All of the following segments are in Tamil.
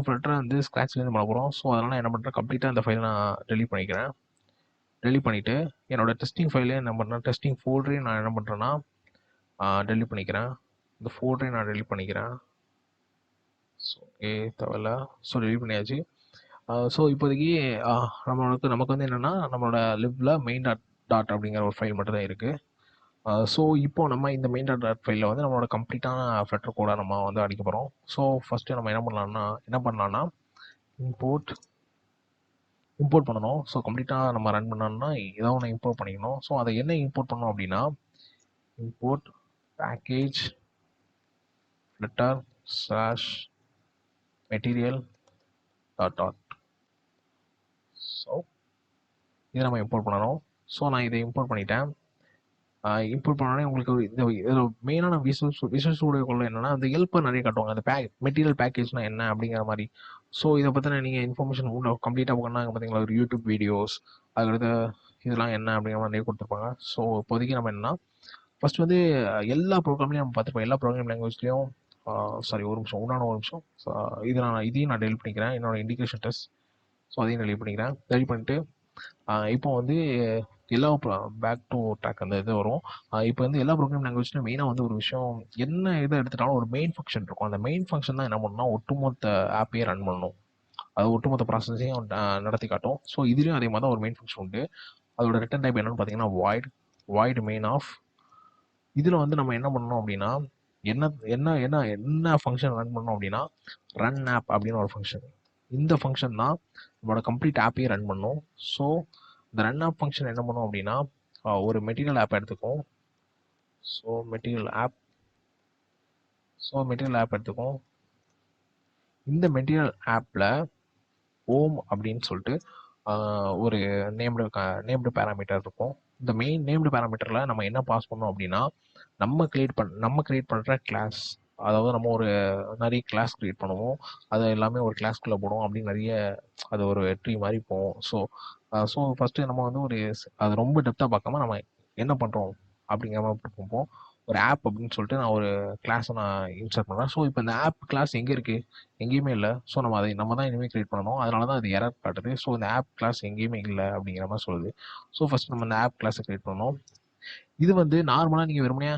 ஃப்ளட்டரை வந்து ஸ்க்ராட்ச்லேருந்து பண்ண போகிறோம். ஸோ அதனால் என்ன பண்ணுறேன், கம்ப்ளீட்டாக அந்த ஃபைலை நான் டெலீட் பண்ணிக்கிறேன். டெலீட் பண்ணிவிட்டு என்னோடய டெஸ்டிங் ஃபைலே என்ன பண்ணுறேன், டெஸ்டிங் ஃபோல்டரையும் நான் என்ன பண்ணுறேன்னா டெலீட் பண்ணிக்கிறேன். இந்த ஃபோல்டரையும் நான் டெலீட் பண்ணிக்கிறேன். ஸோ ஓகே தேவையில்ல. ஸோ டெலீட் பண்ணியாச்சு. ஸோ இப்போதைக்கு நமக்கு வந்து என்னென்னா நம்மளோட லிவ்வில் மெயின் டாட் அப்படிங்கிற ஒரு ஃபைல் மட்டும் தான் இருக்குது. ஸோ இப்போ நம்ம இந்த மெயின் டாட் ஃபைலில் வந்து நம்மளோட கம்ப்ளீட்டான ஃப்ளட்டர் கோடை நம்ம வந்து அடிக்க போகிறோம். ஸோ ஃபஸ்ட்டு நம்ம என்ன பண்ணலாம்னா இம்போர்ட் பண்ணணும். ஸோ கம்ப்ளீட்டாக நம்ம ரன் பண்ணோம்னா ஏதாவது ஒன்று இம்போர்ட் பண்ணிக்கணும். ஸோ அதை என்ன இம்போர்ட் பண்ணோம் அப்படின்னா import package flutter /material dot. So இதை நம்ம இம்போர்ட் பண்ணணும். ஸோ நான் இதை இம்போர்ட் பண்ணிட்டேன். இம்போர்ட் பண்ணோடனே உங்களுக்கு இதில் மெயினான விசுவல் ஸ்டூடியோக்குள்ள என்னென்னா அந்த ஹெல்ப்பை நிறைய காட்டுவாங்க. அந்த மெட்டீரியல் பேக்கேஜ்னா என்ன அப்படிங்கிற மாதிரி. ஸோ இதை பற்றின நீங்கள் இன்ஃபர்மேஷன் கம்ப்ளீட்டாக போகணும்னா பார்த்தீங்களா ஒரு யூடியூப் வீடியோஸ், அதுக்கடுத்து இதெல்லாம் என்ன அப்படிங்கிற மாதிரி நிறைய கொடுத்துருப்பாங்க. ஸோ இப்போதைக்கு நம்ம என்னன்னா ஃபர்ஸ்ட் வந்து எல்லா ப்ரோக்ராம்லையும் நம்ம பார்த்துருப்போம். எல்லா ப்ரோக்ராம் லாங்குவேஜ்லையும் ஒரு நிமிஷம் இதையும் நான் டெலிட் பண்ணிக்கிறேன். என்னோட இண்டிகேஷன் டெஸ்ட். ஸோ அதையும் டெலிட் பண்ணிக்கிறேன். டெலிட் பண்ணிட்டு இப்போ வந்து எல்லா பேக் டு ட்ராக் அந்த இது வரும். இப்போ வந்து எல்லா ப்ரோக்ராம் லாங்குவேஜ்லையும் மெயினாக வந்து ஒரு விஷயம் என்ன இதை எடுத்துட்டாலும் ஒரு மெயின் ஃபங்க்ஷன் இருக்கும். அந்த மெயின் ஃபங்க்ஷன் தான் என்ன பண்ணணும்னா ஒட்டுமொத்த ஆப்பையே ரன் பண்ணணும். அது ஒட்டுமொத்த ப்ராசஸையும் நடத்தி காட்டும். ஸோ இதுலேயும் அதே மாதிரி தான் ஒரு மெயின் ஃபங்க்ஷன் உண்டு. அதோட ரிட்டர்ன் டைப் என்னன்னு பார்த்தீங்கன்னா void main of. இதில் வந்து நம்ம என்ன பண்ணணும் அப்படின்னா என்ன ஃபங்க்ஷன் ரன் பண்ணணும் அப்படின்னா ரன் ஆப் அப்படின்னு ஒரு ஃபங்க்ஷன். இந்த ஃபங்க்ஷன் தான் நம்மளோட கம்ப்ளீட் ஆப்பையே ரன் பண்ணும். ஸோ இந்த ரன் ஆப் ஃபங்க்ஷன் என்ன பண்ணும் அப்படின்னா ஒரு மெட்டீரியல் ஆப் எடுத்துக்கும். ஸோ மெட்டீரியல் ஆப் எடுத்துக்கும். இந்த மெட்டீரியல் ஆப்பில் ஹோம் அப்படின்னு சொல்லிட்டு ஒரு நேம்டு பேராமீட்டர் இருக்கும். இந்த மெயின் நேம்டு பேராமீட்டரில் நம்ம என்ன பாஸ் பண்ணோம் அப்படின்னா நம்ம கிரியேட் பண்ணுற கிளாஸ், அதாவது நம்ம ஒரு நிறைய கிளாஸ் கிரியேட் பண்ணுவோம். அது எல்லாமே ஒரு கிளாஸ்க்குள்ளே போடும். அப்படி நிறைய அது ஒரு ட்ரீ மாதிரி போகும். ஸோ ஃபஸ்ட்டு நம்ம வந்து அது ரொம்ப டெப்த்தாக பார்க்காம நம்ம என்ன பண்ணுறோம் அப்படிங்கிற மாதிரி பார்ப்போம். ஒரு ஆப் அப்படின்னு சொல்லிட்டு நான் ஒரு கிளாஸை நான் இன்ஸ்டால் பண்ணுறேன். ஸோ இப்போ இந்த ஆப் கிளாஸ் எங்கே இருக்குது? எங்கேயுமே இல்லை. ஸோ நம்ம தான் இனிமேல் கிரியேட் பண்ணணும். அதனால தான் அது எரர் காட்டுது. ஸோ இந்த ஆப் கிளாஸ் எங்கேயுமே இல்லை அப்படிங்கிற மாதிரி சொல்லுது. ஸோ ஃபஸ்ட் நம்ம இந்த ஆப் கிளாஸை கிரியேட் பண்ணணும். இது வந்து நார்மலாக நீங்கள் வெறுமனே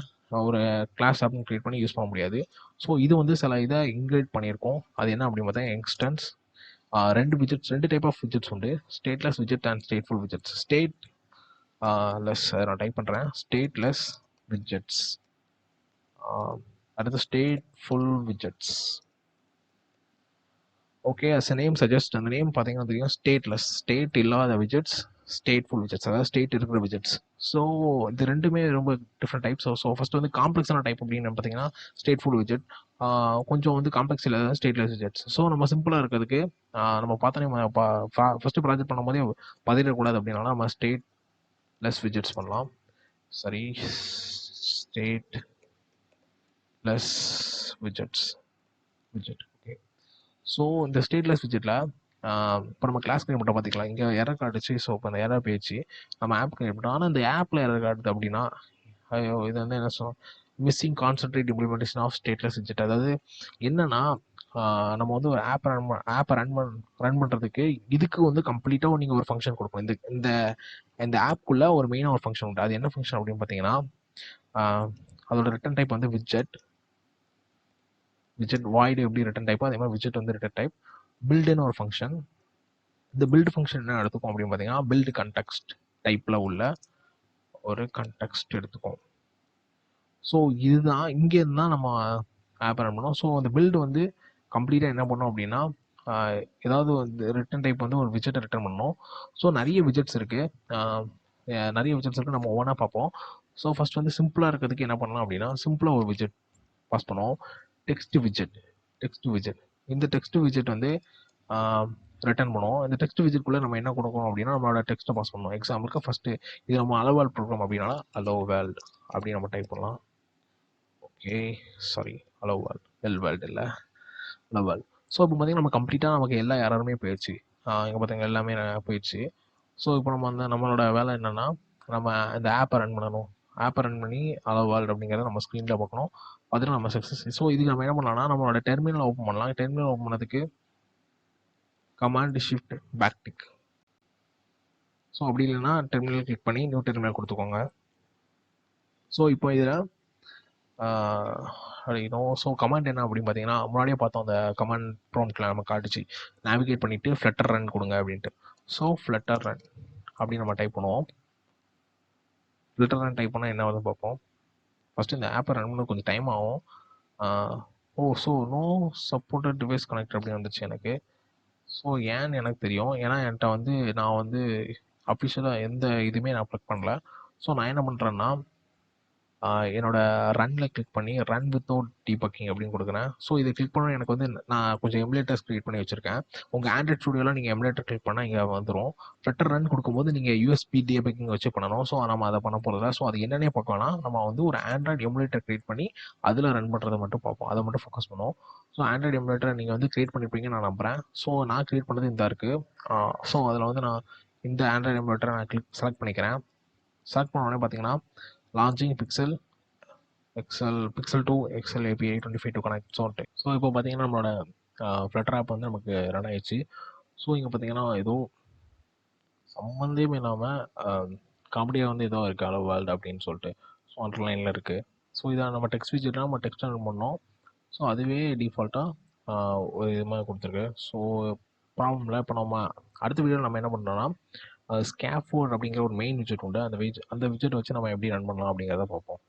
ஒரு கிளாஸ் அப்படின்னு கிரியேட் பண்ணி யூஸ் பண்ண முடியாது. ஸோ இது வந்து சில இதை இன்க்ரீட் பண்ணியிருக்கோம். அது என்ன அப்படின்னு பார்த்தா எக்ஸ்டென்ஸ். ரெண்டு டைப் ஆஃப் விஜெட்ஸ் உண்டு. ஸ்டேட்லெஸ் விஜெட் அண்ட் ஸ்டேட்ஃபுல் விஜெட்ஸ். லெஸ் நான் டைப் பண்ணுறேன். Stateless widgets. அடுத்து stateful widgets. Okay, as a name suggest. அந்த நேம் பார்த்தீங்கன்னா தெரியும், ஸ்டேட்லெஸ், ஸ்டேட் இல்லாத விஜெட்ஸ், ஸ்டேட்ஃபுல் விஜெட்ஸ், அதாவது ஸ்டேட் இருக்கிற விஜெட்ஸ். ஸோ இது ரெண்டுமே ரொம்ப டிஃப்ரெண்ட் டைப்ஸ். ஸோ ஃபர்ஸ்ட் வந்து காம்ப்ளெக்ஸான டைப் அப்படின்னு பார்த்தீங்கன்னா ஸ்டேட்ஃபுல் விஜெட். கொஞ்சம் வந்து காம்ப்ளெக்ஸ் இல்லாத ஸ்டேட்லெஸ் விஜெட்ஸ். ஸோ நம்ம சிம்பிளாக இருக்கிறதுக்கு நம்ம பார்த்தோன்னே ஃபஸ்ட்டு ப்ராஜெக்ட் பண்ணும்போதே பதிலிடக்கூடாது அப்படின்னா நம்ம ஸ்டேட்லெஸ் விஜெட்ஸ் பண்ணலாம். சரி, ஸ்டேட்லெஸ் விஜெட். ஓகே, ஸோ இந்த ஸ்டேட்லெஸ் விஜெட்டில் இப்போ நம்ம கிளாஸ் கிரியேட் மட்டும் பார்த்துக்கலாம். இங்கே எரர் காட்டுச்சு. ஸோ இப்போ அந்த எரர் போயிடுச்சு. நம்ம ஆப் கிரியேட் பண்ணோம். ஆனால் இந்த ஆப்பில் எரர் காட்டுது அப்படின்னா ஐயோ, இது வந்து என்ன சொல்லுவோம், missing concentrate implementation of stateless விஜெட். அதாவது என்னன்னா நம்ம வந்து ஒரு ஆப்பை ரன் பண்ணுறதுக்கு இதுக்கு வந்து கம்ப்ளீட்டாக நீங்கள் ஒரு ஃபங்க்ஷன் கொடுக்கணும். இந்த இந்த ஆப்குள்ளே ஒரு மெயினாக ஒரு ஃபங்க்ஷன் உண்டு. அது என்ன ஃபங்க்ஷன் அப்படின்னு பார்த்தீங்கன்னா அதோட ரிட்டர்ன் டைப் வந்து விஜெட் void எப்படி ரிட்டர்ன் டைப்போ அதே மாதிரி விஜெட் வந்து ரிட்டர்ன் டைப். பில்டுன்னு ஒரு ஃபங்க்ஷன். இந்த பில்டு ஃபங்க்ஷன் என்ன எடுத்துக்கும் அப்படின்னு பார்த்தீங்கன்னா பில்டு கண்டெக்ஸ்ட் டைப்பில் உள்ள ஒரு கண்டெக்ஸ்ட் எடுத்துக்கும். ஸோ இதுதான் இங்கேருந்து தான் நம்ம ஆப் ரன் பண்ணோம். ஸோ அந்த பில்டு வந்து கம்ப்ளீட்டாக என்ன பண்ணோம் அப்படின்னா ஏதாவது வந்து ரிட்டர்ன் டைப் வந்து ஒரு விஜெட்டை ரிட்டர்ன் பண்ணணும். ஸோ நிறைய விஜெட்ஸ் இருக்குது. நம்ம ஒவ்வொன்றா பார்ப்போம். ஸோ ஃபர்ஸ்ட் வந்து சிம்பிளாக இருக்கிறதுக்கு என்ன பண்ணலாம் அப்படின்னா சிம்பிளாக ஒரு விஜெட் பாஸ் பண்ணுவோம். டெக்ஸ்ட் விஜெட். இந்த டெக்ஸ்ட் விஜெட் வந்து ரிட்டர்ன் பண்ணுவோம். இந்த டெக்ஸ்ட் விஜெட்குள்ளே நம்ம என்ன கொடுக்கணும் அப்படின்னா நம்மளோட டெக்ஸ்ட்டை பாஸ் பண்ணணும். எக்ஸாம்பிளுக்கு ஃபஸ்ட்டு இது நம்ம அலோவேல் ப்ரோக்ராம் அப்படின்னால அலோவேல்ட் அப்படின்னு நம்ம டைப் பண்ணலாம். ஓகே, சாரி, எல்வேல்ட் இல்லை, அலோவேல். ஸோ இப்போ பார்த்தீங்கன்னா நம்ம கம்ப்ளீட்டாக நமக்கு எல்லா எரருமே போயிடுச்சு. இங்கே பார்த்தீங்கன்னா எல்லாமே போயிடுச்சு. ஸோ இப்போ நம்மளோட வேலை என்னென்னா நம்ம இந்த ஆப்பை ரன் பண்ணணும். ஆப்பை ரன் பண்ணி அலோவேல்ட் அப்படிங்கிறத நம்ம ஸ்க்ரீனில் பார்க்கணும். பார்த்துட்டு நம்ம சக்ஸஸ். ஸோ இதுக்கு நம்ம என்ன பண்ணலாம்னா நம்மளோட டெர்மினல் ஓப்பன் பண்ணலாம். டெர்மினல் ஓப்பன் பண்ணதுக்கு command shift back tick. So அப்படி இல்லைன்னா டெர்மினல் கிளிக் பண்ணி நியூ டெர்மினல் கொடுத்துக்கோங்க. ஸோ இப்போ இதில் ஸோ கமாண்ட் என்ன அப்படின்னு பார்த்தீங்கன்னா, முன்னாடியே பார்த்தோம் அந்த கமாண்ட் ப்ராம்ப்ட்ல நம்ம காட்டுச்சு நேவிகேட் பண்ணிவிட்டு ஃப்ளட்டர் ரன் கொடுங்க அப்படின்ட்டு. ஸோ ஃப்ளட்டர் ரன் அப்படின்னு நம்ம டைப் பண்ணுவோம். ஃப்ளட்டர் ரன் டைப் பண்ணால் என்ன வந்து பார்ப்போம். ஃபஸ்ட்டு இந்த ஆப்பை ரன் பண்ண கொஞ்சம் டைம் ஆகும். So no supported device connect அப்படின்னு வந்துச்சு எனக்கு. ஸோ ஏன்னு எனக்கு தெரியும். ஏன்னா என்கிட்ட வந்து நான் வந்து அஃபிஷியலாக எந்த இதுவுமே நான் ப்ளக் பண்ணல. ஸோ நான் என்ன பண்ணுறேன்னா, என்னோட ரன்ல கிளிக் பண்ணி ரன் வித்தவுட் டீபக்கிங் அப்படின்னு கொடுக்குறேன். ஸோ இதை கிளிக் பண்ண எனக்கு வந்து நான் கொஞ்சம் எமுலேட்டர்ஸ் கிரியேட் பண்ணி வச்சிருக்கேன். உங்கள் ஆண்ட்ராய்ட் ஸ்டுடியோவில் நீங்கள் எமுலேட்டர் கிளிக் பண்ணால் இங்கே வந்துடும். ஃப்ளட்டர் ரன் கொடுக்கும்போது நீங்கள் யூஎஸ்பி டீபக்கிங் வச்சு பண்ணணும். ஸோ நம்ம அதை பண்ண போகிறதில்ல. ஸோ அது என்னன்னே பார்க்கலாம். நம்ம வந்து ஒரு ஆண்ட்ராய்டு எமுலேட்டர் கிரியேட் பண்ணி அதில் ரன் பண்ணுறதை மட்டும் பார்ப்போம். அதை மட்டும் ஃபோக்கஸ் பண்ணுவோம். ஸோ ஆண்ட்ராய்டு எமுலேட்டர் நீங்கள் வந்து கிரியேட் பண்ணியிருப்பீங்கன்னு நான் நம்புகிறேன். ஸோ நான் கிரியேட் பண்ணது இந்த இருக்குது. ஸோ அதில் வந்து நான் இந்த ஆண்ட்ராய்டு எமுலேட்டரை நான் செலக்ட் பண்ணிக்கிறேன். செலக்ட் பண்ண உடனே பார்த்தீங்கன்னா launching Pixel 2 XL API 25 to connect சொல்லிட்டு. ஸோ இப்போ பார்த்தீங்கன்னா நம்மளோட ஃப்ளட்டர் ஆப் வந்து நமக்கு ரன் ஆயிடுச்சு. ஸோ இங்கே பார்த்தீங்கன்னா ஏதோ சம்மந்தமே இல்லாமல் காமெடியாக வந்து ஏதோ இருக்குது ஹலோ வேர்ல்டு அப்படின்னு சொல்லிட்டு. ஸோ அண்டர்லைனில் இருக்குது. ஸோ இதை நம்ம டெக்ஸ்ட் விஜெட்னா நம்ம டெக்ஸ்ட் ரன் பண்ணோம். ஸோ அதுவே டிஃபால்ட்டாக ஒரு இது மாதிரி கொடுத்துருக்கு. ஸோ ப்ராப்ளம் இல்லை. இப்போ நம்ம அடுத்த வீடியோவில் நம்ம என்ன பண்ணுறோம்னா ஸ்கேஃபோல்ட் அப்படிங்கிற ஒரு மெயின் விஜெட் உண்டு. அந்த விஜெட் வச்சு நம்ம எப்படி ரன் பண்ணலாம் அப்படிங்கிறத பார்ப்போம்.